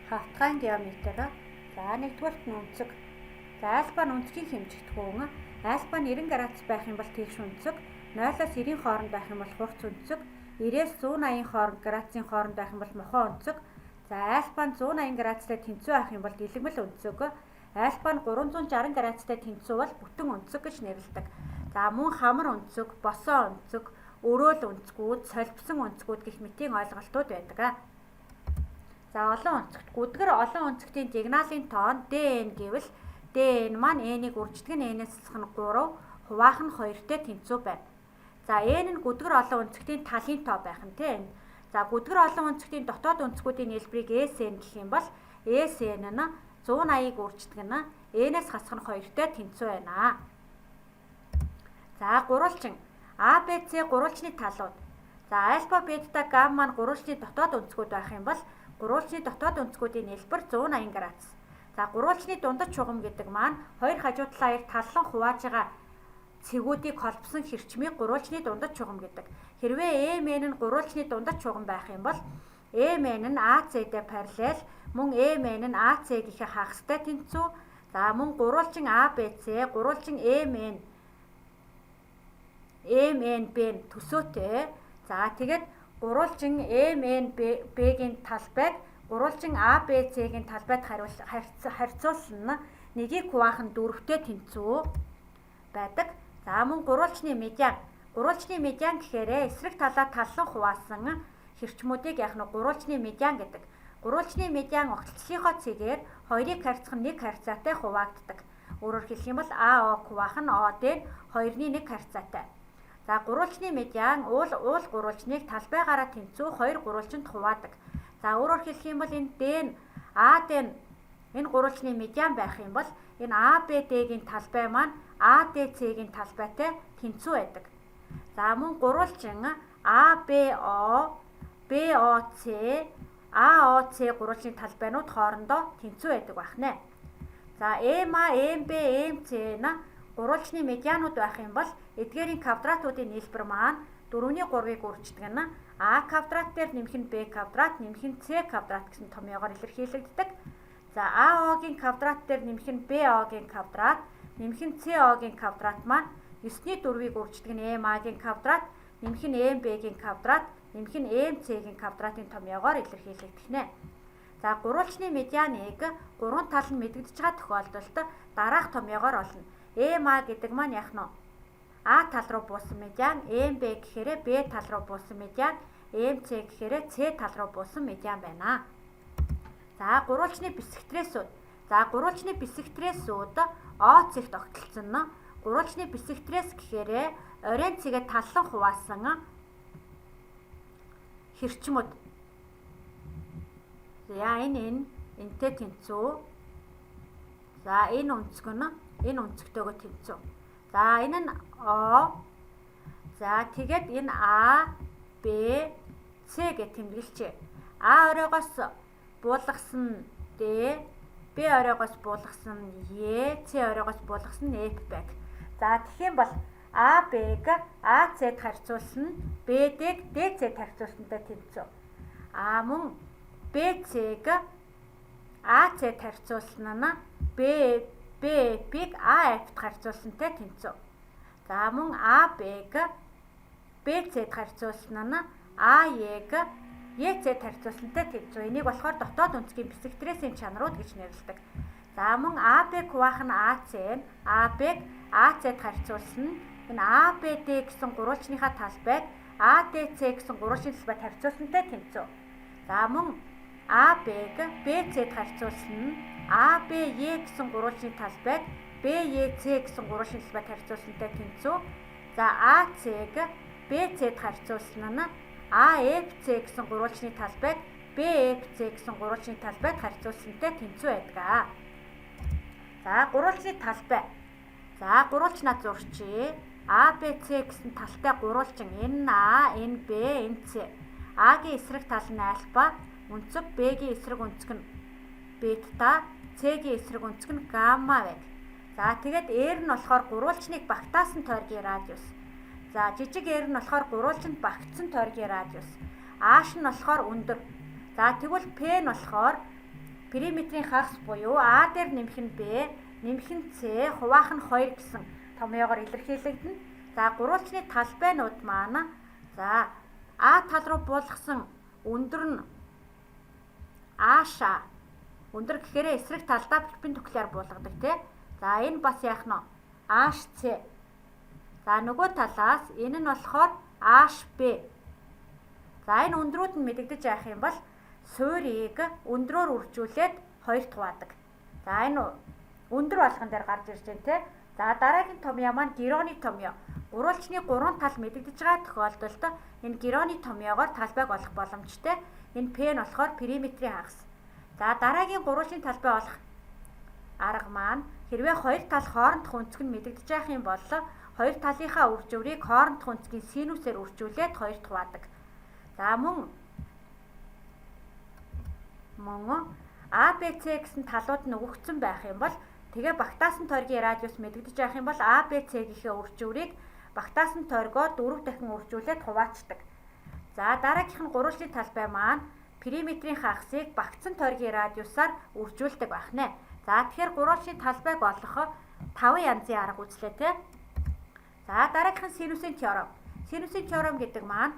хавтгайн геометр. За нэгдүгürt нь өнцөг. За альфа нь өнцгийн хэмжигдэхүүн. Альфа нь 90 градус байх юм бол тэгш өнцөг, 0-оос 90 хооронд байх юм бол хурц өнцөг, 90-ээс 180 градусын хооронд байх юм бол мохоо өнцөг. За альфа нь 180 градустай тэнцүү байх юм бол дэлгэмэл өнцөг. Альфа нь 360 градустай тэнцүү бол бүтэн өнцөг гэж нэрлэдэг. За мөн хамар өнцөг, босоо өнцөг, өрөөл өнцгүүд, солбсон өнцгүүд гэх мэтийн ойлголтууд байдаг. За олон өнцөгт гүдгэр олон өнцөгтийн дигналын тоон dn гэвэл dn маань n-ийг үрждэг нь n-ээс нь 3, хуваах нь 2-тэй тэнцүү байна. За n нь гүдгэр олон өнцөгтийн талын тоо байх нь тийм. За гүдгэр олон өнцөгтийн дотоод өнцгүүдийн хэлбэрийг Sn гэх юм бол Sn нь 180-ыг үрждэг нь n-ээс хасах нь 2-тэй тэнцүү байна. За гурвалжин ABC гурвалжны талууд. За альфа, бета, гамма нь гурвалжны дотоод өнцгүүд байх юм бол гурвалжны дотоод өнцгүүдийн хэлбэр 180 градус. За гурвалжны дундад чугам гэдэг маань хоёр хажуу талаар таллан хувааж байгаа цэгүүдийг холбосон хэрчмийг гурвалжны дундад чугам гэдэг. Хэрвээ MN нь гурвалжны дундад чугам байх юм бол MN нь AC-тэй параллел, мөн MN нь AC-гийнхээ хагастай тэнцүү. За мөн гурвалжин ABC, гурвалжин MNB нь төсөөтэй. За тэгээд гурвалжин MNB-гийн талбайг гурвалжин ABC-гийн талбайд харьцуулна нэгийг хуваах нь 4-тэй тэнцүү байдаг. За мөн гурвалжны медиан. Гурвалжны медиан гэхээр эсрэг талаа таллан хуваасан хэрчмүүдийг яах нь гурвалжны медиан гэдэг. Гурвалжны медиан огтлцлынхоо цэгээр хоёрыг харьцах нь нэг харьцаатай хуваагддаг. Өөрөөр хэлэх юм бол AO хуваах нь OD-д 2-ны 1 харьцаатай. За гурвалжны медиан уул гурвалжныг талбайгаараа тэнцүү 2 гурвалжинд хуваадаг. За өөрөөр хэлэх юм бол энэ D нь AD нь энэ гурвалжны медиан байх юм бол энэ ABD-гийн талбай маань ADC-гийн талбайтай тэнцүү байдаг. За мөн гурвалжин ABO, BOC, AOC гурвалжны талбайнууд хоорондоо тэнцүү байдаг байна. За MA, MB, MC нь гурвалжны медианууд байх юм бол эдгээрийн квадратуудын нийлбэр маань 4-ний 3-ыг үрждэг нь А квадрат дээр нэмэх нь Б квадрат, нэмэх нь С квадрат гэсэн томьёогоор илэрхийлэгддэг. За АО-гийн квадрат дээр нэмэх нь БО-гийн квадрат, нэмэх нь СО-гийн квадрат маань 9-ний 4-ыг үрждэг нь МА-гийн квадрат, нэмэх нь МБ-гийн квадрат, нэмэх нь МЦ-гийн квадратын томьёогоор илэрхийлэгдэх нэ. За гурвалжны медианыг 3 тал нь мэдэгдэж байгаа тохиолдолд дараах томьёогоор олно. МА гэдэг маань яах нь А тал руу буусан медиан, МБ гэхээр Б тал руу буусан медиан, МЦ гэхээр С тал руу буусан медиан байна. За гурвалжны бисектрисүүд. За гурвалжны бисектрисүүд ОЦ-т огтлцсон нь гурвалжны бисектрис гэхээр оройн цэгээ таллан хуваасан хэрчмүүд. За энэтэй тэнцүү. За энэ өнцөг нь энэ өнцөгтэйгөө тэнцүү. За энэ нь О. За тэгээд энэ А, Б, С гэж тэмдэглэжээ. А оройгоос буулгасан Д, Б оройгоос буулгасан Е, С оройгоос буулгасан F байг. За тэгэх юм бол А, Б-г АЦ-д харьцуулсан, Б-г ДЦ-д харьцуулсантай тэнцүү. А мөн БЦ-г АЦ-д харьцуулсан нь Б-г АФ-д харьцуулсантай тэнцүү. За мөн АБ-г БЦ-д харьцуулсан нь АЕ-г ЕЦ-д харьцуулсантай тэнцүү. Энийг болохоор дотоод өнцгийн бисектрисийн чанарууд гэж нэрлэдэг. За мөн АБ-г хуваах нь АЦ нь АБ-г АЦ-д харьцуулсан энэ АБД гэсэн гурвалжныхаа талбайг АДЦ гэсэн гурвалжны талбайд харьцуулсантай тэнцүү. За мөн АБ-г БЦ-д харьцуулсан нь АБЕ гэсэн гурвалжны талбайг БЕЦ гэсэн гурвалжны талбайд харьцуулсантай тэнцүү. За АЦ-г БЦ-д харьцуулсан нь АФЦ гэсэн гурвалжны талбайг БФЦ гэсэн гурвалжны талбайд харьцуулсантай тэнцүү байдаг. За гурвалжны талбай. За гурвалж над зурчээ. ABC гэсэн талтай гурвалжин NA, NB, NC. А-гийн эсрэг тал нь альфа, өнцөг, Б-гийн эсрэг өнцөг нь бета, С-гийн эсрэг өнцөг нь гамма байг. За тэгээд R нь болохоор гурвалжныг багтаасан тойргийн радиус. За жижиг R нь болохоор гурвалжинд багтсан тойргийн радиус. H нь болохоор өндөр. За тэгвэл P нь болохоор периметрийн хагас буюу А дээр нэмэх нь Б, нэмэх нь С, хуваах нь 2 гэсэн томьёогоор илэрхийлэгдэнэ. За гурвалжны талбайнууд маань за А тал руу буулгасан өндөр нь Аша. Өндөр гэхээр эсрэг талдаа перпендикуляр буулгадаг тий. За энэ бас яах нь Аш С. За нөгөө талаас энэ нь болохоор Аш Б. За энэ өндрүүд нь мэдэгдэж явах юм бол суурийг өндрөөр үржүүлээд хоёрт хуваадаг. За энэ өндөр болгон дээр гарч ирж байна те. За дараагийн томьёо маань героны томьёо. Гурвалжны 3 тал мэдэгдэж байгаа тохиолдолд энэ героны томьёогоор талбайг олох боломжтой. Энэ П нь болохоор периметрийн хагас. За дараагийн гурвалжны талбай олох арга маань хэрвээ хоёр тал хоорондох өнцөг нь мэдэгдэж байх юм бол хоёр талынхаа үржүүрийг хоорондох өнцгийн синусээр үржүүлээд хоёрт хуваадаг. За мөн ABC гэсэн талууд нь өгөгдсөн байх юм бол тэгээ багтаасан тойргийн радиус мэдэгдэж байх юм бол ABC-ийнхээ үржүүрийг багтаасан тойргоор 4 дахин үржүүлээд хуваачдаг. За дараагийнх нь гурвалжны талбай маань периметрийн хагасыг багтсан тойргийн радиусаар үржүүлдэг байх нэ. За тэгэхээр гурвалжны талбайг олох 5 янзын арга үзлээ те. За дараагийнх нь синусийн теорем. Синусийн теорем гэдэг маань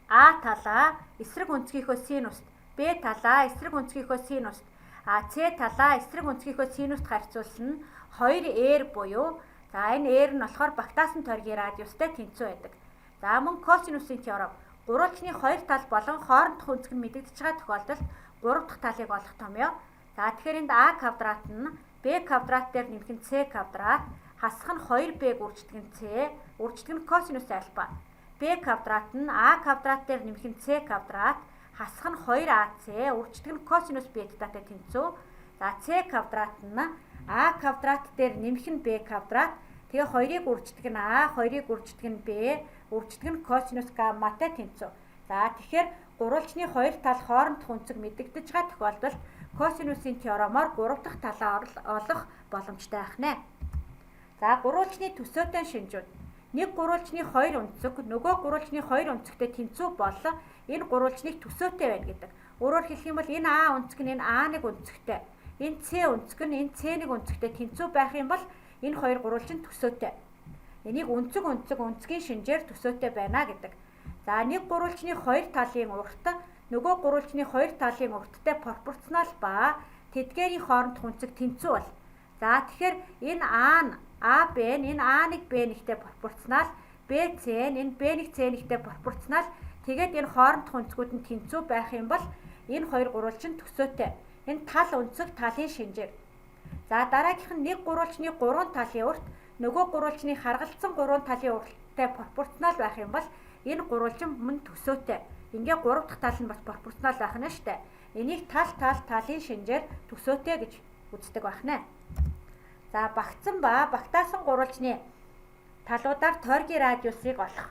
А талаа эсрэг өнцгийнхөө синуст, Б талаа эсрэг өнцгийнхөө синуст, С талаа эсрэг өнцгийнхөө синуст харьцуулсан нь 2R буюу за энэ R нь болохоор багтаасан тойргийн радиустай тэнцүү байдаг. За мөн косинусын теорем. Гурвалжны 2 тал болон хоорондох өнцөг нь мэдэгдэж байгаа тохиолдолд 3 дахь талыг олох томьёо. За тэгэхээр энд А квадрат нь Б квадрат дээр нэмэх нь С квадрат, хасах нь 2Б үрждэг нь С, үрждэг нь косинус альфа. Б квадрат нь А квадрат дээр нэмэх нь С квадрат, хасах нь 2AC, үрждэг нь косинус бетатай тэнцүү. За С квадрат нь А квадрат дээр нэмэх нь Б квадрат, тэгээ 2-ыг үрждэг нь А, 2-ыг үрждэг нь Б, үрждэг нь косинус гамматай тэнцүү. За тэгэхээр гурвалжны 2 тал хоорондох өнцөг мэдэгдэж байгаа тохиолдолд косинусын теоремоор 3 дахь талаа олох боломжтой байх нэ. За гурвалжны төсөөтэй шинжүүд. Нэг гурвалжны 2 өнцөг нөгөө гурвалжны 2 өнцөгтэй тэнцүү бол энэ гурвалжныг төсөөтэй байна гэдэг. Өөрөөр хэлэх юм бол энэ А өнцөг нь энэ А1 өнцөгтэй, энэ С өнцөг нь энэ С1 өнцөгтэй тэнцүү байх юм бол энэ хоёр гурвалжин төсөөтэй. Энийг өнцөгийн шинжээр төсөөтэй байна гэдэг. За нэг гурвалжны 2 талын урт нөгөө гурвалжны 2 талын урттай пропорционал ба тэдгээрийн хоорондох өнцөг тэнцүү бол. За тэгэхээр энэ А нь АБ нь энэ А1 Б1-тэй пропорционал, БЦ нь энэ Б1 С1-тэй пропорционал. Тэгээд энэ хоорондох өнцгүүд нь тэнцүү байх юм бол энэ хоёр гурвалжин төсөөтэй. Энэ тал өнцөг талын шинжээр. За дараагийнх нь нэг гурвалжны 3 талын урт нөгөө гурвалжны харгалзсан 3 талын урттай пропорционал байх юм бол энэ гурвалжин мөн төсөөтэй. Ингээ 3 дахь тал нь бас пропорционал байх нь штэ. Энийг талын шинжээр төсөөтэй гэж үздэг байх нэ. За багтсан ба багтаасан гурвалжны талуудаар тойргийн радиусыг олох.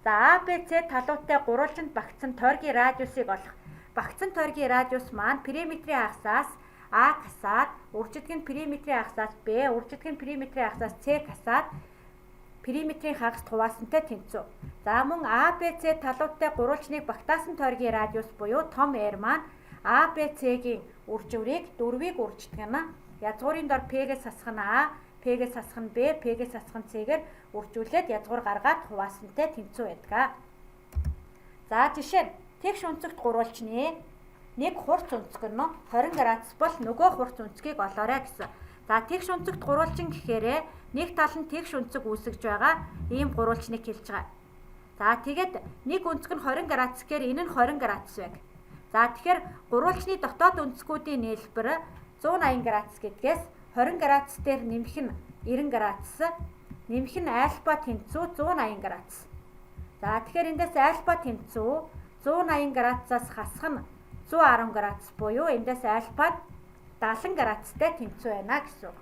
За ABC талуудтай гурвалжинд багтсан тойргийн радиусыг олох. Багтсан тойргийн радиус маань периметрийн хагасаас А касаад, үрждэг нь периметрийн хагасаас Б, үрждэг нь периметрийн хагасаас С касаад периметрийн хагаст хуваасантай тэнцүү. За мөн ABC талуудтай гурвалжныг багтаасан тойргийн радиус буюу том R маань ABC-гийн үржүүрийг 4-ийг үрждэг нь язгуурын дор P-гээс хасах нь А, P-гээс хасах нь Б, P-гээс хасах нь С-гээр үржүүлээд язгуур гаргаад хуваасантай тэнцүү байдаг. За жишээ нь тэгш өнцөгт гурвалжны нэг хурц өнцөг нь 20 градус бол нөгөө хурц өнцгийг олоорой гэсэн. За тэгш өнцөгт гурвалжин гэхээрээ нэг тал нь тэгш өнцөг үүсгэж байгаа ийм гурвалжныг хэлж байгаа. За тэгээд нэг өнцөг нь 20 градус гэхээр энэ нь 20 градус байг. За тэгэхээр гурвалжны дотоод өнцгүүдийн нийлбэр 180 градус гэдгээс 20 градус дээр нэмэх нь 90 градус, нэмэх нь альфа тэнцүү 180 градус. За тэгэхээр эндээс альфа тэнцүү 180 градусаас хасах нь 110 градус буюу эндээс альфа 70 градустай тэнцүү байна гэсэн.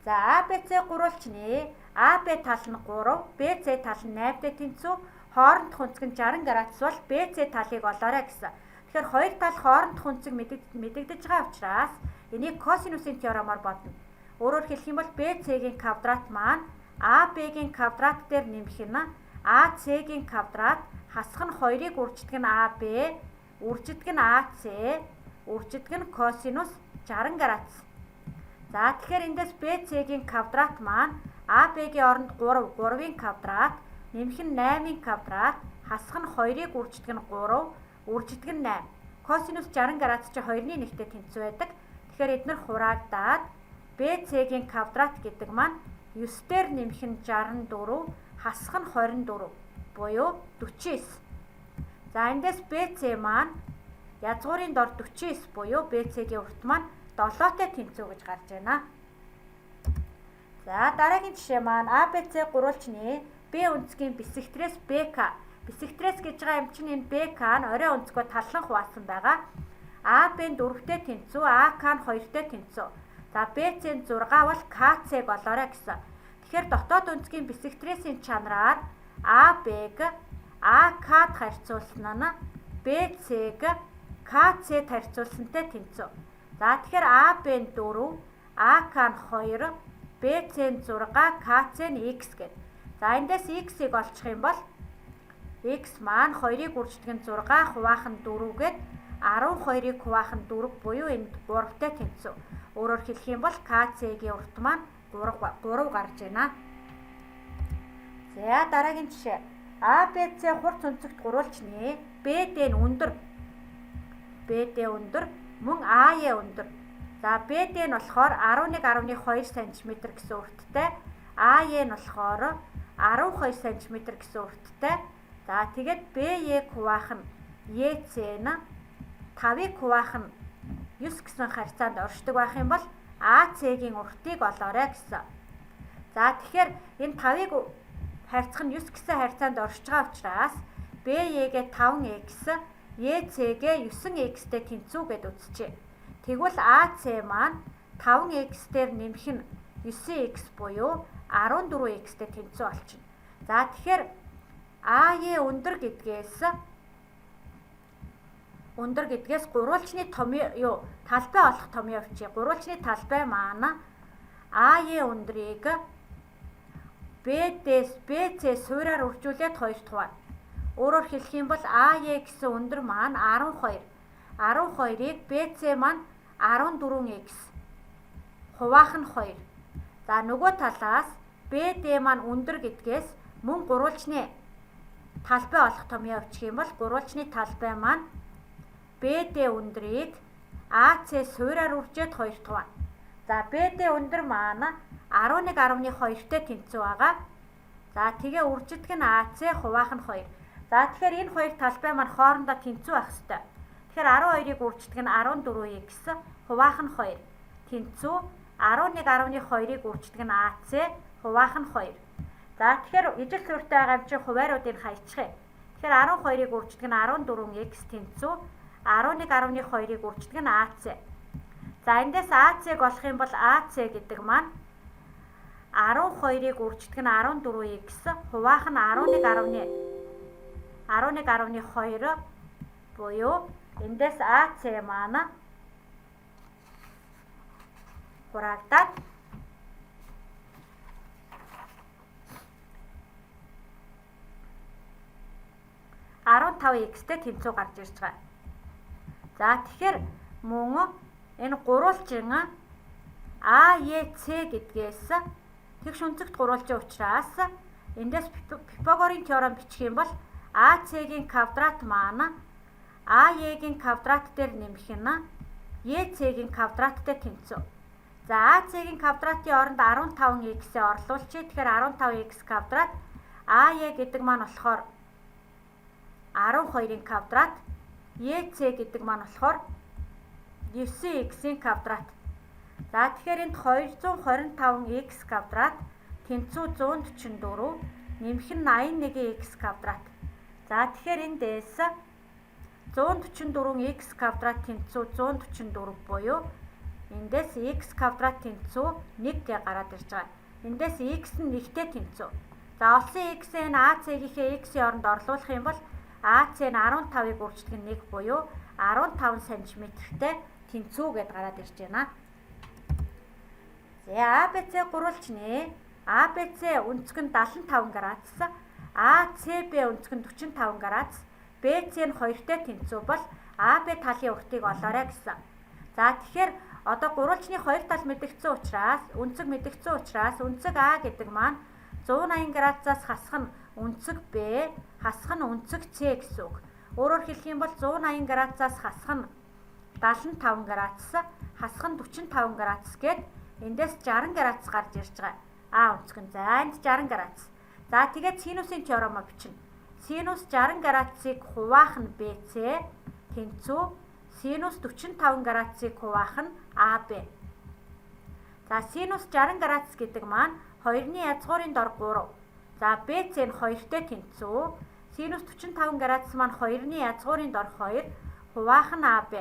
За ABC гурвалжны AB тал нь 3, BC тал нь 8-тай тэнцүү, хоорондох өнцөг нь 60 градус бол BC талыг олоорой гэсэн. Тэгэхээр хоёр тал хоорондох өнцөг мэдэгдэж байгаа учраас энийг косинусын теоремоор бодно. Өөрөөр хэлэх юм бол BC-гийн квадрат маань AB-гийн квадрат дээр нэмэх нь AC-гийн квадрат, хасах нь 2-ыг үрждэг нь AB, үрждэг нь AC, Үржигдэх нь косинус 60 градус. За тэгэхээр эндээс BC-гийн квадрат маань AB-гийн оронд 3, 3-ын квадрат, нэмэх нь 8-ын квадрат, хасах нь 2-ыг үржигдэх нь 3, үржигдэх нь 8. Косинус 60 градус чи 2-ны нэгтэй тэнцүү байдаг. Тэгэхээр эдгээр хураагдаад BC-гийн квадрат гэдэг маань 9 дээр нэмэх нь 64, хасах нь 24 буюу 49. За эндээс BC маань язгуурын дор 49 буюу BC-гийн урт маань 7-тэй тэнцүү гэж гарч байна. За дараагийн жишээ маань ABC гурвалжны B өнцгийн бисектрээс BK. Бисектрээс гэж байгаа юм чинь энэ BK нь орой өнцгөө таллан хуваасан байгаа. AB-н 4-тэй тэнцүү, AK нь 2-тэй тэнцүү. За BC-н 6 бол KC болоорой гэсэн. Тэгэхээр дотоод өнцгийн бисектрээсийн чанараар AB-г AK-д харьцуулсан нь BC-г KC-д харьцуулсантай тэнцүү. За тэгэхээр AB нь 4, AK нь 2, BC нь 6, KC нь X гэдэг. За эндээс X-ийг олчих юм бол X маань 2-ыг үржигдэх нь 6, хуваахан 4 гээд 12-ыг хуваахан 4 буюу энд 3-тай тэнцүү. Өөрөөр хэлэх юм бол KC-гийн урт маань 3 гарч байна. За дараагийн жишээ. ABC хурц өнцөгт гурвалжны BD нь өндөр. BD өндөр, мөн AE өндөр. За BD нь болохоор 11.2 см гэсэн урттай, AE нь болохоор 12 см гэсэн урттай. За тэгээд BE-г хуваах нь EC нь 5-ыг хуваах нь 9 гэсэн харьцаанд оршдог байх юм бол AC-гийн уртыг олоорой гэсэн. За тэгэхээр энэ 5-ыг харьцах нь 9 гэсэн харьцаанд оршиж байгаа учраас BE-гээ 5x, EC-гээ 9x-тэй тэнцүү гэд үзчихье. Тэгвэл AC маань 5x дээр нэмэх нь 9x буюу 14x-тэй тэнцүү олчихно. За тэгэхээр AE өндөр гэдгээс гурвалжны талбай олох томьёо авчи. Гурвалжны талбай маань AE өндрийг BC суураар үржүүлээд 2 хуваана. Өөрөөр хэлэх юм бол AE гэсэн өндөр маань 12. 12-ыг BC маань 14x хуваах нь 2. За нөгөө талаас BD маань өндөр гэдгээс мөн гурвалжны талбай олох томьёо авчих юм бол гурвалжны талбай маань BD өндрийг AC суураар үржээд 2 хуваана. За BD өндөр маань 11.2-тэй тэнцүү байгаа. За тэгээ үржигдэх нь AC хуваах нь 2. За тэгэхээр энэ хоёр талбай маань хоорондоо тэнцүү байх ёстой. Тэгэхээр 12-ыг үржигдэх нь 14x хуваах нь 2. Тэнцүү 11.2-ыг үржигдэх нь AC хуваах нь 2. За тэгэхээр ижил суурьтай байгаа юм чинь хувааруудыг хаячих. Тэгэхээр 12-ыг үржигдэх нь 14x тэнцүү 11.2-ыг үржигдэх нь AC. За эндээс AC-г олох юм бол AC гэдэг маань 12-ыг үржигдэх нь 14x хуваах нь 11.2 буюу эндээс AC маань хураагдаад 15x-тэй тэнцүү гарч ирж байгаа. За тэгэхээр мөн энэ гурвалжин AEC гэдгээс тэгш өнцөгт гурвалжин учраас эндээс Пифагорын теорем бичих юм бол AC-гийн квадрат маань AE-гийн квадрат дээр нэмэх нь EC-гийн квадраттай тэнцүү. За AC-гийн квадратын оронд 15x-ээ орлуулчих. Тэгэхээр 15x квадрат AE гэдэг маань болохоор 12-ын квадрат, EC гэдэг маань болохоор 9x-ийн квадрат. За тэгэхээр энд 225x квадрат тэнцүү 144 нэмэх нь 81x квадрат. За тэгэхээр эндээс 144x квадрат тэнцүү 144 буюу эндээс x квадрат тэнцүү 1 гэ гараад ирж байгаа. Эндээс x нь 1-тэй тэнцүү. За олсон x-ийг AC-гийнхээ x-ийн оронд орлуулах юм бол AC нь 15-ыг үржигдэх нь 1 буюу 15 см-тэй тэнцүү гэд гараад ирж байна. За ABC гурвалжны ABC өнцөг нь 75 градус, ACB өнцөг нь 45 градус, BC нь 2-тэй тэнцүү бол АБ талын уртыг олоорой гэсэн. За тэгэхээр одоо гурвалжны хоёр тал мэдэгдсэн учраас өнцөг мэдэгдсэн учраас өнцөг А гэдэг маань 180 градусаас хасах нь өнцөг Б, хасах нь өнцөг С гэсэн үг. Өөрөөр хэлэх юм бол 180 градусаас хасах нь 75 градус, хасах нь 45 градус гээд эндээс 60 градус гарч ирж байгаа. А өнцөг нь. За энд 60 градус. За тэгээд синусын теорема бичнэ. Синус 60 градусыг хуваах нь BC тэнцүү, синус 45 градусыг хуваах нь AB. За синус 60 градус гэдэг маань 2-ны язгуурын дор 3. За BC нь 2-тэй тэнцүү, синус 45 градус маань 2-ны язгуурын дор 2, хуваах нь AB.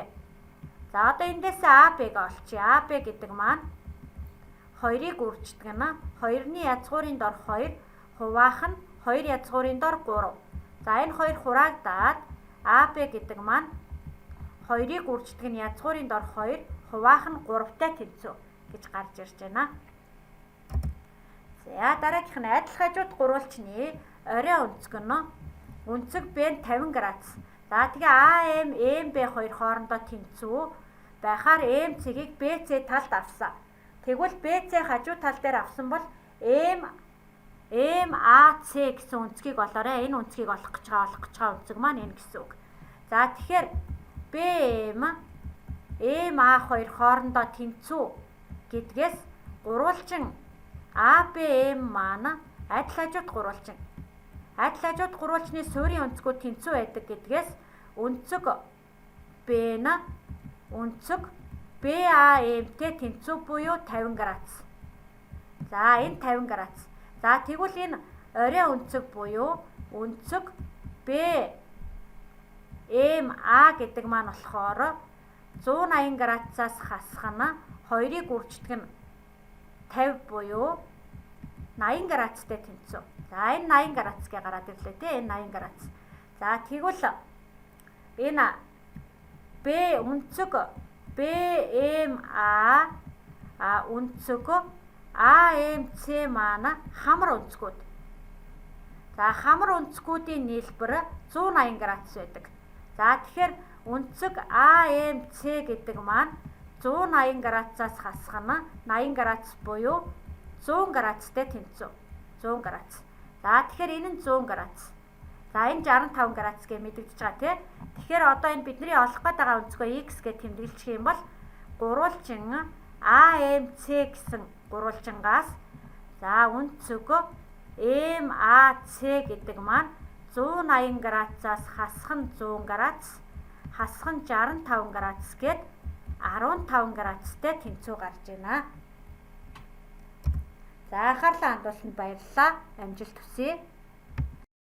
За одоо эндээс AB-г олчих. AB гэдэг маань 2-ыг үрждэг нь 2-ны язгуурын дор 2, хуваах нь 2 язгуурын дор 3. За энэ хоёр хураагдаад AB гэдэг маань 2-ыг үрждэг нь язгуурын дор 2, хуваах нь 3-тай тэнцүү гэж гарч ирж байна. За дараагийнх нь адил хажууд гурвалжны орой өнцөг нь өнцөг Б нь 50 градус. За тэгээ AM, MB хоёр хоорондоо тэнцүү байхаар MC-ийг BC талд авсан. Тэгвэл BC хажуу тал дээр авсан бол MAC гэсэн өнцгийг олоорой. Энэ өнцгийг олох гэж байгаа өнцөг маань энэ гэсэн үг. За тэгэхээр BM, MA хоёр хоорондоо тэнцүү гэдгээс гурвалжин ABM маань адил хажууд гурвалжин. Адил хажууд гурвалжны суурийн өнцгүүд тэнцүү байдаг гэдгээс өнцөг B нь өнцөг BAM-тэй тэнцүү буюу 50 градус. За энэ 50 градус. За тэгвэл энэ орой өнцөг буюу өнцөг BMA гэдэг маань болохоор 180 градусаас хасах нь 2-ыг үрждэг нь 50 буюу 80 градустай тэнцүү. За энэ 80 градус гэ гараад ирлээ тий. Энэ 80 градус. За тэгвэл энэ B өнцөг BMA өнцөг AMC маань хамар өнцгүүд. За хамар өнцгүүдийн нийлбэр 180 градус байдаг. За тэгэхээр өнцөг AMC гэдэг маань 180 градусаас хасах нь 80 градус буюу 100 градустай тэнцүү. 100 градус. За тэгэхээр энэ нь 100 градус. За энэ 65 градус гэж мэдэгдэж байгаа тийм. Тэгэхээр одоо энэ бидний олох гээд байгаа өнцгөө x гэж тэмдэглэчих юм бол гурвалжин AMC гэсэн гурвалжингаас за өнцөг MAC гэдэг маань 180 градусаас хасах нь 100 градус, хасах нь 65 градус гээд 15 градустай тэнцүү гарч байна. За анхаарлаа хандуулсанд баярлалаа. Амжилт хүсье.